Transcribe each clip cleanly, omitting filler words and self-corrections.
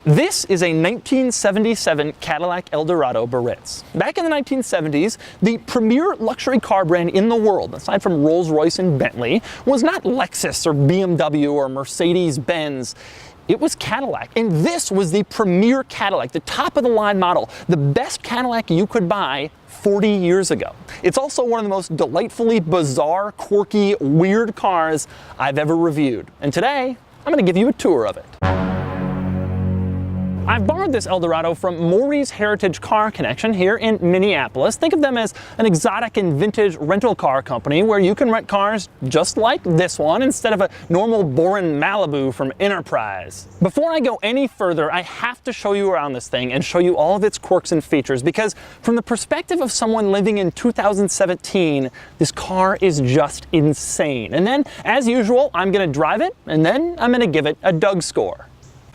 This is a 1977 Cadillac Eldorado Baritz. Back in the 1970s, the premier luxury car brand in the world, aside from Rolls-Royce and Bentley, was not Lexus or BMW or Mercedes-Benz. It was Cadillac, and this was the premier Cadillac, the top-of-the-line model, the best Cadillac you could buy 40 years ago. It's also one of the most delightfully bizarre, quirky, weird cars I've ever reviewed. And today, I'm going to give you a tour of it. I've borrowed this Eldorado from Maury's Heritage Car Connection here in Minneapolis. Think of them as an exotic and vintage rental car company where you can rent cars just like this one instead of a normal boring Malibu from Enterprise. Before I go any further, I have to show you around this thing and show you all of its quirks and features, because from the perspective of someone living in 2017, this car is just insane. And then, as usual, I'm going to drive it and then I'm going to give it a Doug score.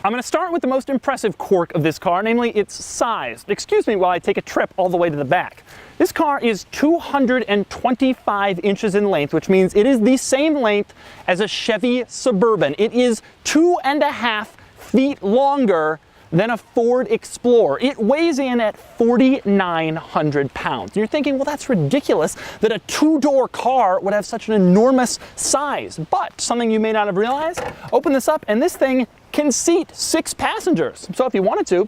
I'm going to start with the most impressive quirk of this car, namely its size. Excuse me while I take a trip all the way to the back. This car is 225 inches in length, which means it is the same length as a Chevy Suburban. It is 2.5 feet longer than a Ford Explorer. It weighs in at 4,900 pounds. And you're thinking, well, that's ridiculous that a two-door car would have such an enormous size. But something you may not have realized, open this up and this thing can seat 6 passengers. So if you wanted to,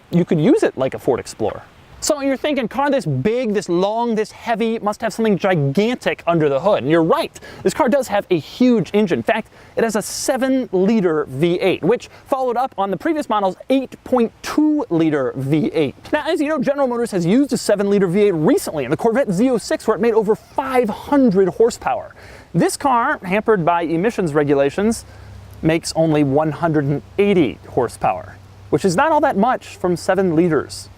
you could use it like a Ford Explorer. So you're thinking, car this big, this long, this heavy, must have something gigantic under the hood. And you're right. This car does have a huge engine. In fact, it has a 7-liter V8, which followed up on the previous model's 8.2-liter V8. Now, as you know, General Motors has used a 7-liter V8 recently in the Corvette Z06, where it made over 500 horsepower. This car, hampered by emissions regulations, makes only 180 horsepower, which is not all that much from 7 liters.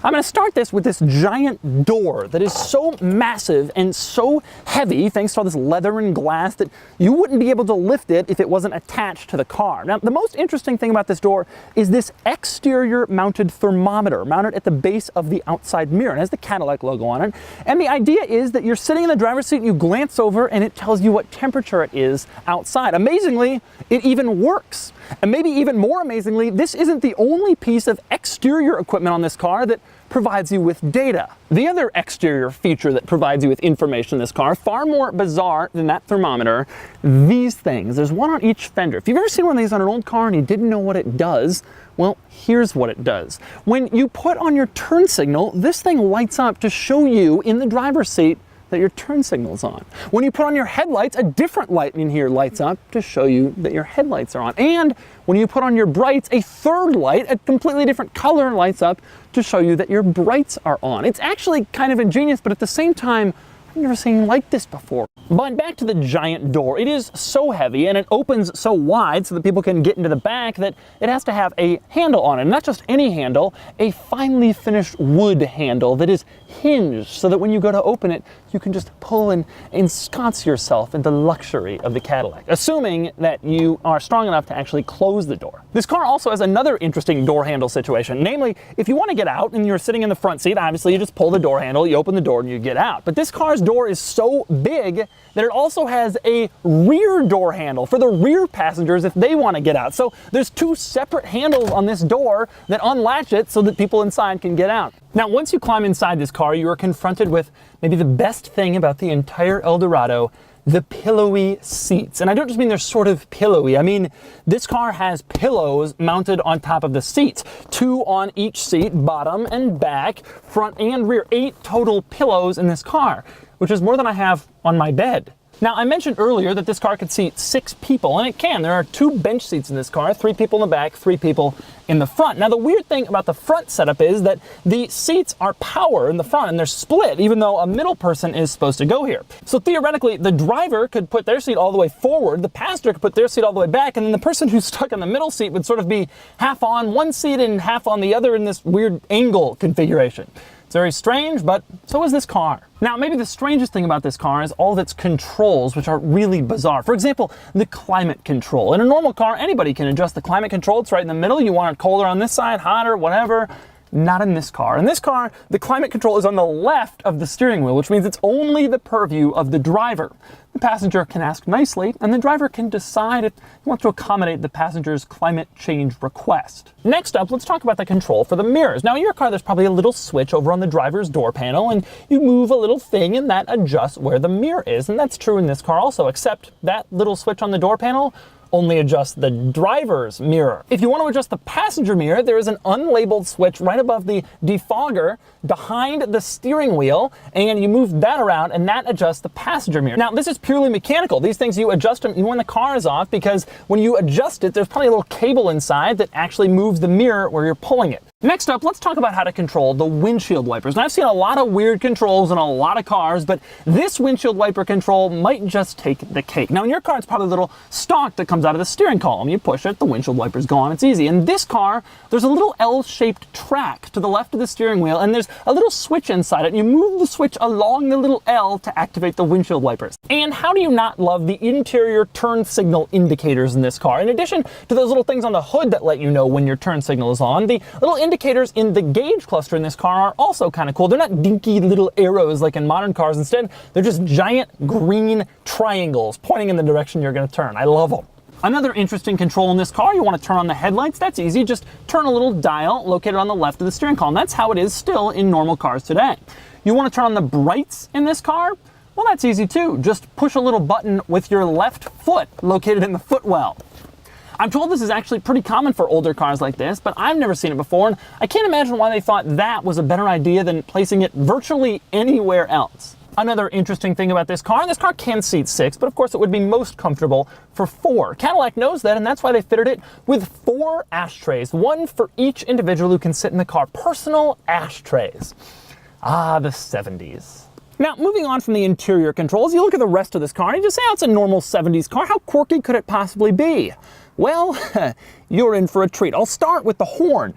I'm going to start this with this giant door that is so massive and so heavy, thanks to all this leather and glass, that you wouldn't be able to lift it if it wasn't attached to the car. Now, the most interesting thing about this door is this exterior mounted thermometer mounted at the base of the outside mirror. It has the Cadillac logo on it. And the idea is that you're sitting in the driver's seat and you glance over and it tells you what temperature it is outside. Amazingly, it even works. And maybe even more amazingly, this isn't the only piece of exterior equipment on this car that provides you with data. The other exterior feature that provides you with information in this car, far more bizarre than that thermometer, these things. There's one on each fender. If you've ever seen one of these on an old car and you didn't know what it does, well, here's what it does. When you put on your turn signal, this thing lights up to show you in the driver's seat that your turn signal's on. When you put on your headlights, a different light in here lights up to show you that your headlights are on. And when you put on your brights, a third light, a completely different color, lights up to show you that your brights are on. It's actually kind of ingenious, but at the same time, I've never seen like this before. But back to the giant door. It is so heavy and it opens so wide so that people can get into the back that it has to have a handle on it. And not just any handle, a finely finished wood handle that is hinged so that when you go to open it, you can just pull and ensconce yourself in the luxury of the Cadillac, assuming that you are strong enough to actually close the door. This car also has another interesting door handle situation. Namely, if you want to get out and you're sitting in the front seat, obviously you just pull the door handle, you open the door and you get out. But this car's door is so big that it also has a rear door handle for the rear passengers if they want to get out. So there's 2 separate handles on this door that unlatch it so that people inside can get out. Now, once you climb inside this car, you are confronted with maybe the best thing about the entire Eldorado: the pillowy seats. And I don't just mean they're sort of pillowy. I mean, this car has pillows mounted on top of the seats. 2 on each seat, bottom and back, front and rear. 8 total pillows in this car, which is more than I have on my bed. Now, I mentioned earlier that this car could seat 6 people, and it can. There are 2 bench seats in this car, 3 people in the back, 3 people in the front. Now, the weird thing about the front setup is that the seats are power in the front, and they're split, even though a middle person is supposed to go here. So theoretically, the driver could put their seat all the way forward, the passenger could put their seat all the way back, and then the person who's stuck in the middle seat would sort of be half on one seat and half on the other in this weird angle configuration. It's very strange, but so is this car. Now, maybe the strangest thing about this car is all of its controls, which are really bizarre. For example, the climate control. In a normal car, anybody can adjust the climate control. It's right in the middle. You want it colder on this side, hotter, whatever. Not in this car. In this car, the climate control is on the left of the steering wheel, which means it's only the purview of the driver. The passenger can ask nicely, and the driver can decide if he wants to accommodate the passenger's climate change request. Next up, let's talk about the control for the mirrors. Now, in your car, there's probably a little switch over on the driver's door panel, and you move a little thing, and that adjusts where the mirror is. And that's true in this car also, except that little switch on the door panel only adjusts the driver's mirror. If you want to adjust the passenger mirror, there is an unlabeled switch right above the defogger behind the steering wheel, and you move that around and that adjusts the passenger mirror. Now, this is purely mechanical. These things, you adjust them even when the car is off, because when you adjust it, there's probably a little cable inside that actually moves the mirror where you're pulling it. Next up, let's talk about how to control the windshield wipers. Now, I've seen a lot of weird controls in a lot of cars, but this windshield wiper control might just take the cake. Now, in your car, it's probably a little stalk that comes out of the steering column. You push it, the windshield wiper's gone, it's easy. In this car, there's a little L-shaped track to the left of the steering wheel, and there's a little switch inside it, and you move the switch along the little L to activate the windshield wipers. And how do you not love the interior turn signal indicators in this car? In addition to those little things on the hood that let you know when your turn signal is on, the little indicators in the gauge cluster in this car are also kind of cool. They're not dinky little arrows like in modern cars. Instead, they're just giant green triangles pointing in the direction you're going to turn. I love them. Another interesting control in this car, you want to turn on the headlights. That's easy. Just turn a little dial located on the left of the steering column. That's how it is still in normal cars today. You want to turn on the brights in this car? Well, that's easy too. Just push a little button with your left foot located in the footwell. I'm told this is actually pretty common for older cars like this, but I've never seen it before, and I can't imagine why they thought that was a better idea than placing it virtually anywhere else. Another interesting thing about this car can seat 6, but of course it would be most comfortable for 4. Cadillac knows that, and that's why they fitted it with 4 ashtrays, one for each individual who can sit in the car. Personal ashtrays. Ah, the 70s. Now, moving on from the interior controls, you look at the rest of this car and you just say, oh, it's a normal 70s car. How quirky could it possibly be? Well, you're in for a treat. I'll start with the horn.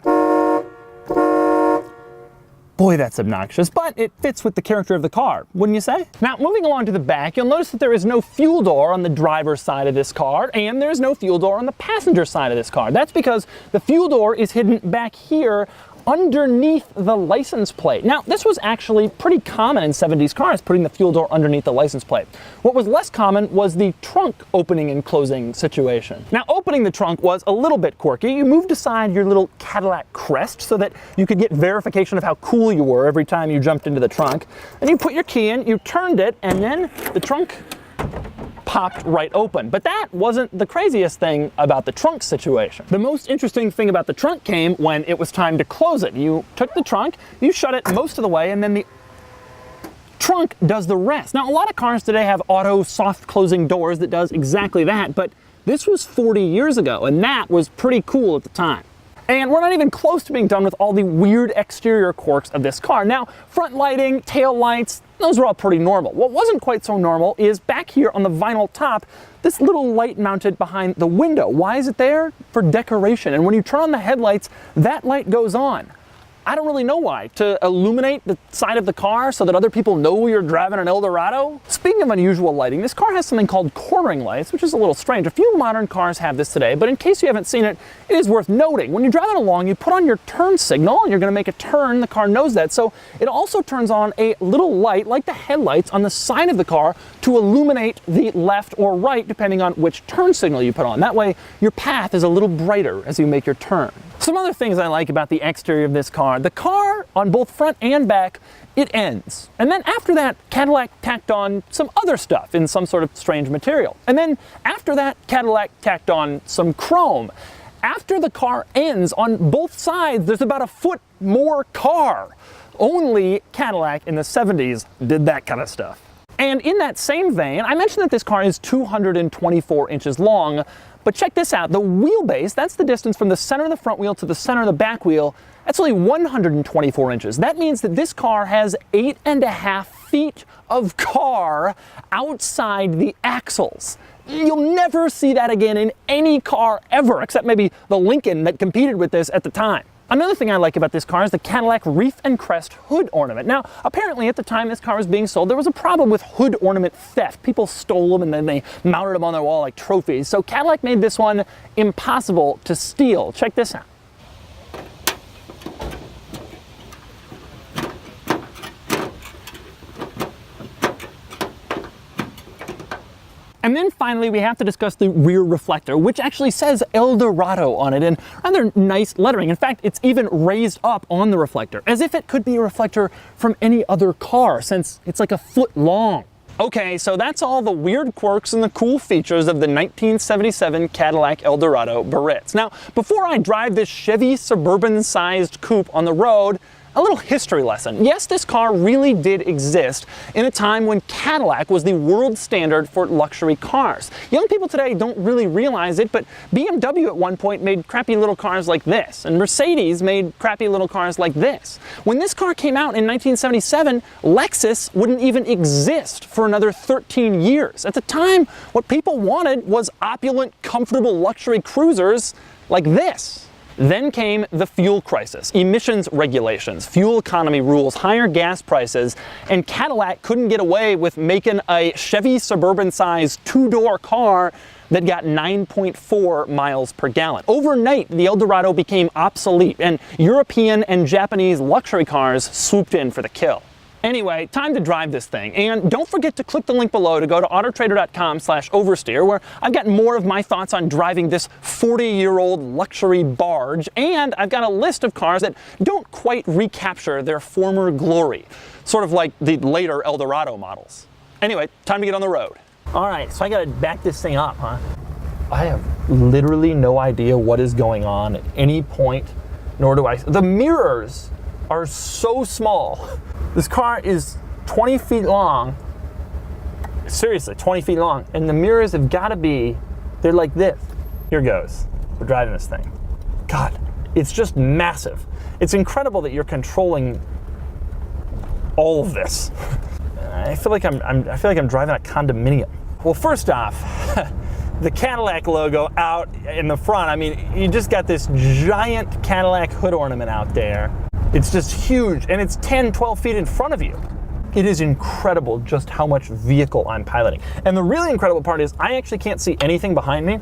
Boy, that's obnoxious, but it fits with the character of the car, wouldn't you say? Now, moving along to the back, you'll notice that there is no fuel door on the driver's side of this car, and there's no fuel door on the passenger side of this car. That's because the fuel door is hidden back here underneath the license plate. Now, this was actually pretty common in 70s cars, putting the fuel door underneath the license plate. What was less common was the trunk opening and closing situation. Now, opening the trunk was a little bit quirky. You moved aside your little Cadillac crest so that you could get verification of how cool you were every time you jumped into the trunk. And you put your key in, you turned it, and then the trunk popped right open. But that wasn't the craziest thing about the trunk situation. The most interesting thing about the trunk came when it was time to close it. You took the trunk, you shut it most of the way, and then the trunk does the rest. Now, a lot of cars today have auto soft closing doors that does exactly that, but this was 40 years ago, and that was pretty cool at the time. And we're not even close to being done with all the weird exterior quirks of this car. Now, front lighting, tail lights, those are all pretty normal. What wasn't quite so normal is back here on the vinyl top, this little light mounted behind the window. Why is it there? For decoration. And when you turn on the headlights, that light goes on. I don't really know why. To illuminate the side of the car so that other people know you're driving an Eldorado? Speaking of unusual lighting, this car has something called cornering lights, which is a little strange. A few modern cars have this today, but in case you haven't seen it, it is worth noting. When you're driving along, you put on your turn signal, and you're going to make a turn. The car knows that, so it also turns on a little light, like the headlights, on the side of the car to illuminate the left or right, depending on which turn signal you put on. That way, your path is a little brighter as you make your turn. Some other things I like about the exterior of this car. The car, on both front and back, it ends. And then after that, Cadillac tacked on some other stuff in some sort of strange material. And then after that, Cadillac tacked on some chrome. After the car ends, on both sides, there's about a foot more car. Only Cadillac in the 70s did that kind of stuff. And in that same vein, I mentioned that this car is 224 inches long, but check this out. The wheelbase, that's the distance from the center of the front wheel to the center of the back wheel, that's only 124 inches. That means that this car has 8.5 feet of car outside the axles. You'll never see that again in any car ever, except maybe the Lincoln that competed with this at the time. Another thing I like about this car is the Cadillac Reef and Crest hood ornament. Now, apparently at the time this car was being sold, there was a problem with hood ornament theft. People stole them and then they mounted them on their wall like trophies. So Cadillac made this one impossible to steal. Check this out. And then finally, we have to discuss the rear reflector, which actually says Eldorado on it in rather nice lettering. In fact, it's even raised up on the reflector, as if it could be a reflector from any other car, since it's like a foot long. Okay, so that's all the weird quirks and the cool features of the 1977 Cadillac Eldorado Barrettes. Now, before I drive this Chevy Suburban-sized coupe on the road, a little history lesson. Yes, this car really did exist in a time when Cadillac was the world standard for luxury cars. Young people today don't really realize it, but BMW at one point made crappy little cars like this, and Mercedes made crappy little cars like this. When this car came out in 1977, Lexus wouldn't even exist for another 13 years. At the time, what people wanted was opulent, comfortable luxury cruisers like this. Then came the fuel crisis, emissions regulations, fuel economy rules, higher gas prices, and Cadillac couldn't get away with making a Chevy Suburban-sized two-door car that got 9.4 miles per gallon. Overnight, the Eldorado became obsolete, and European and Japanese luxury cars swooped in for the kill. Anyway, time to drive this thing. And don't forget to click the link below to go to autotrader.com/oversteer, where I've got more of my thoughts on driving this 40-year-old luxury barge. And I've got a list of cars that don't quite recapture their former glory, sort of like the later Eldorado models. Anyway, time to get on the road. All right, so I gotta back this thing up, huh? I have literally no idea what is going on at any point, nor do I. The mirrors are so small. This car is 20 feet long, seriously, 20 feet long, and the mirrors have got to be, they're like this. Here goes. We're driving this thing. God, it's just massive. It's incredible that you're controlling all of this. I feel like I'm driving a condominium. Well, first off, the Cadillac logo out in the front. I mean, you just got this giant Cadillac hood ornament out there. It's just huge, and it's 10, 12 feet in front of you. It is incredible just how much vehicle I'm piloting. And the really incredible part is I actually can't see anything behind me,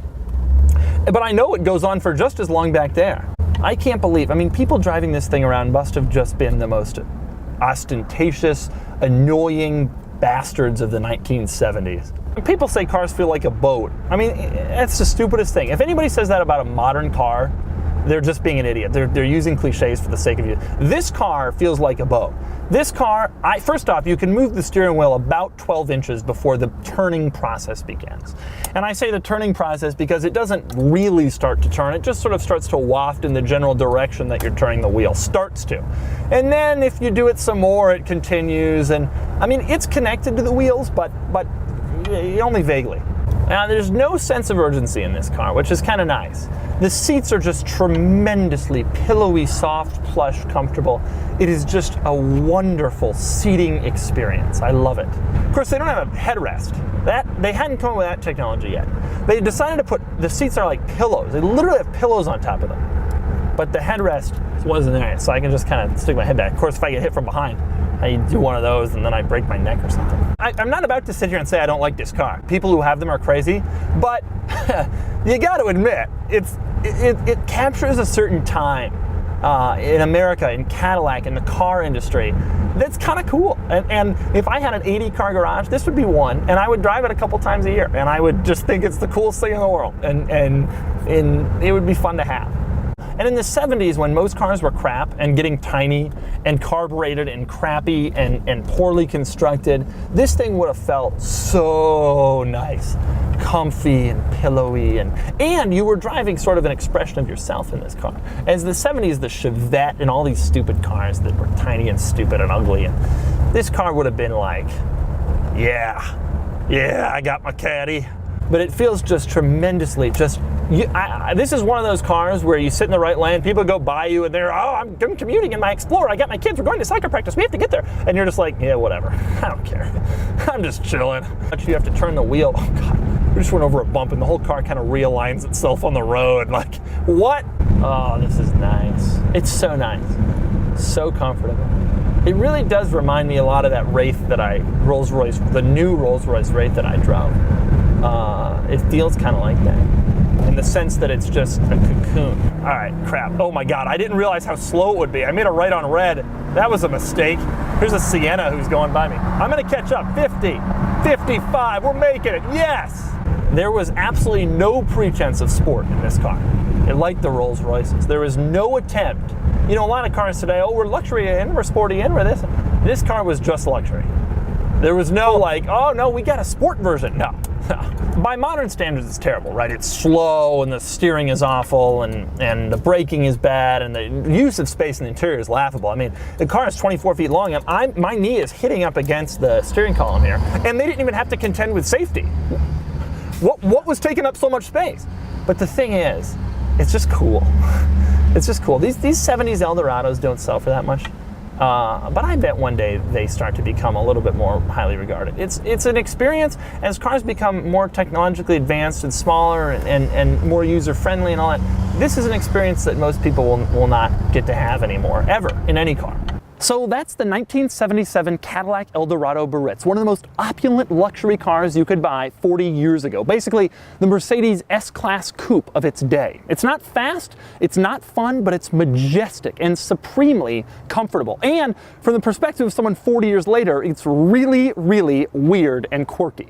but I know it goes on for just as long back there. I can't believe, I mean, people driving this thing around must have just been the most ostentatious, annoying bastards of the 1970s. People say cars feel like a boat. I mean, that's the stupidest thing. If anybody says that about a modern car, they're just being an idiot. They're using cliches for the sake of it. This car feels like a boat. This car, first off, you can move the steering wheel about 12 inches before the turning process begins. And I say the turning process because it doesn't really start to turn. It just sort of starts to waft in the general direction that you're turning the wheel. Starts to. And then if you do it some more, it continues. And I mean, it's connected to the wheels, but only vaguely. Now, there's no sense of urgency in this car, which is kind of nice. The seats are just tremendously pillowy, soft, plush, comfortable. It is just a wonderful seating experience. I love it. Of course, they don't have a headrest. They hadn't come up with that technology yet. They decided to put, the seats are like pillows. They literally have pillows on top of them. But the headrest wasn't there, so I can just kind of stick my head back. Of course, if I get hit from behind, I do one of those and then I break my neck or something. I'm not about to sit here and say I don't like this car. People who have them are crazy, but you got to admit, it captures a certain time in America, in Cadillac, in the car industry. That's kind of cool. And if I had an 80 car garage, this would be one, and I would drive it a couple times a year, and I would just think it's the coolest thing in the world, and it would be fun to have. And in the 70s, when most cars were crap and getting tiny and carbureted and crappy and poorly constructed, this thing would have felt so nice, comfy and pillowy, and you were driving sort of an expression of yourself in this car. As the 70s, the Chevette and all these stupid cars that were tiny and stupid and ugly, and this car would have been like, yeah, I got my Caddy. But it feels just tremendously, this is one of those cars where you sit in the right lane, people go by you and they're, oh, I'm commuting in my Explorer, I got my kids, we're going to soccer practice, we have to get there. And you're just like, yeah, whatever, I don't care. I'm just chilling. But you have to turn the wheel, oh God, we just went over a bump and the whole car kind of realigns itself on the road. Like, what? Oh, this is nice. It's so nice, so comfortable. It really does remind me a lot of that Wraith that the new Rolls-Royce Wraith that I drove. It feels kind of like that, in the sense that it's just a cocoon. All right, crap. Oh my God, I didn't realize how slow it would be. I made a right on red. That was a mistake. Here's a Sienna who's going by me. I'm gonna catch up. 50, 55, we're making it, yes! There was absolutely no pretense of sport in this car. It liked the Rolls Royces. There was no attempt. You know, a lot of cars today, oh, we're luxury in, we're sporty in, we're this. This car was just luxury. There was no like, oh no, we got a sport version. No. By modern standards, it's terrible, right? It's slow and the steering is awful and the braking is bad and the use of space in the interior is laughable. I mean, the car is 24 feet long and my knee is hitting up against the steering column here, and they didn't even have to contend with safety. What was taking up so much space? But the thing is, it's just cool. It's just cool. These 70s Eldorados don't sell for that much. But I bet one day they start to become a little bit more highly regarded. It's an experience as cars become more technologically advanced and smaller and more user-friendly and all that. This is an experience that most people will not get to have anymore, ever, in any car. So that's the 1977 Cadillac Eldorado Barritz, one of the most opulent luxury cars you could buy 40 years ago. Basically, the Mercedes S-Class coupe of its day. It's not fast, it's not fun, but it's majestic and supremely comfortable. And from the perspective of someone 40 years later, it's really, really weird and quirky.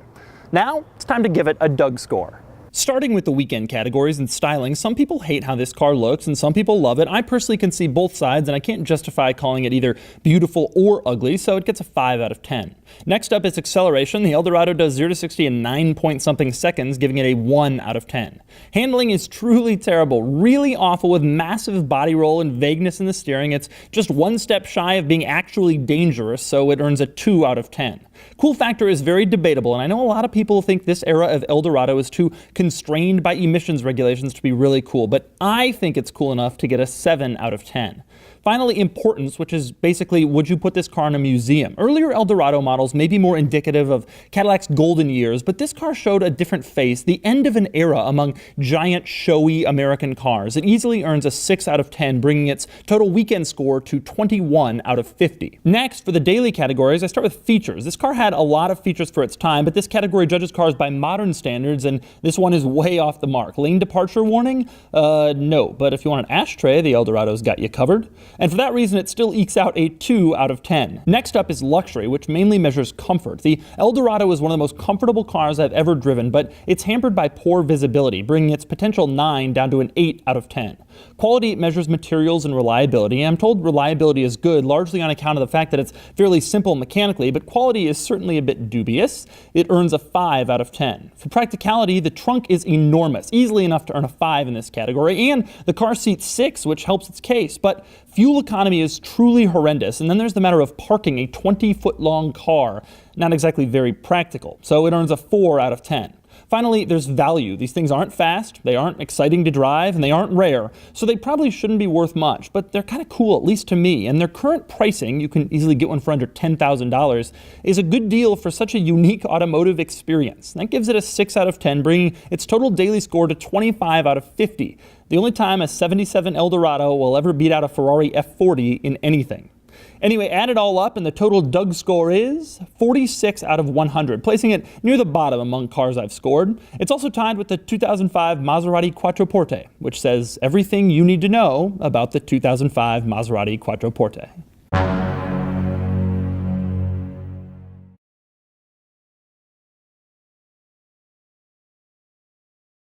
Now, it's time to give it a Doug score. Starting with the weekend categories and styling, some people hate how this car looks and some people love it. I personally can see both sides and I can't justify calling it either beautiful or ugly, so it gets a 5 out of 10. Next up is acceleration. The Eldorado does 0 to 60 in 9-point-something seconds, giving it a 1 out of 10. Handling is truly terrible, really awful with massive body roll and vagueness in the steering. It's just one step shy of being actually dangerous, so it earns a 2 out of 10. Cool factor is very debatable, and I know a lot of people think this era of Eldorado is too constrained by emissions regulations to be really cool, but I think it's cool enough to get a 7 out of 10. Finally, importance, which is basically, would you put this car in a museum? Earlier Eldorado models may be more indicative of Cadillac's golden years, but this car showed a different face, the end of an era among giant, showy American cars. It easily earns a 6 out of 10, bringing its total weekend score to 21 out of 50. Next, for the daily categories, I start with features. This car had a lot of features for its time, but this category judges cars by modern standards, and this one is way off the mark. Lane departure warning? No, but if you want an ashtray, the Eldorado's got you covered. And for that reason, it still ekes out a 2 out of 10. Next up is luxury, which mainly measures comfort. The Eldorado is one of the most comfortable cars I've ever driven, but it's hampered by poor visibility, bringing its potential 9 down to an 8 out of 10. Quality measures materials and reliability. I'm told reliability is good, largely on account of the fact that it's fairly simple mechanically, but quality is certainly a bit dubious. It earns a 5 out of 10. For practicality, the trunk is enormous, easily enough to earn a 5 in this category, and the car seats 6, which helps its case, but fuel economy is truly horrendous, and then there's the matter of parking a 20-foot-long car. Not exactly very practical, so it earns a 4 out of 10. Finally, there's value. These things aren't fast, they aren't exciting to drive, and they aren't rare, so they probably shouldn't be worth much, but they're kind of cool, at least to me, and their current pricing, you can easily get one for under $10,000, is a good deal for such a unique automotive experience. That gives it a 6 out of 10, bringing its total daily score to 25 out of 50. The only time a 77 Eldorado will ever beat out a Ferrari F40 in anything. Anyway, add it all up and the total Doug score is 46 out of 100, placing it near the bottom among cars I've scored. It's also tied with the 2005 Maserati Quattroporte, which says everything you need to know about the 2005 Maserati Quattroporte.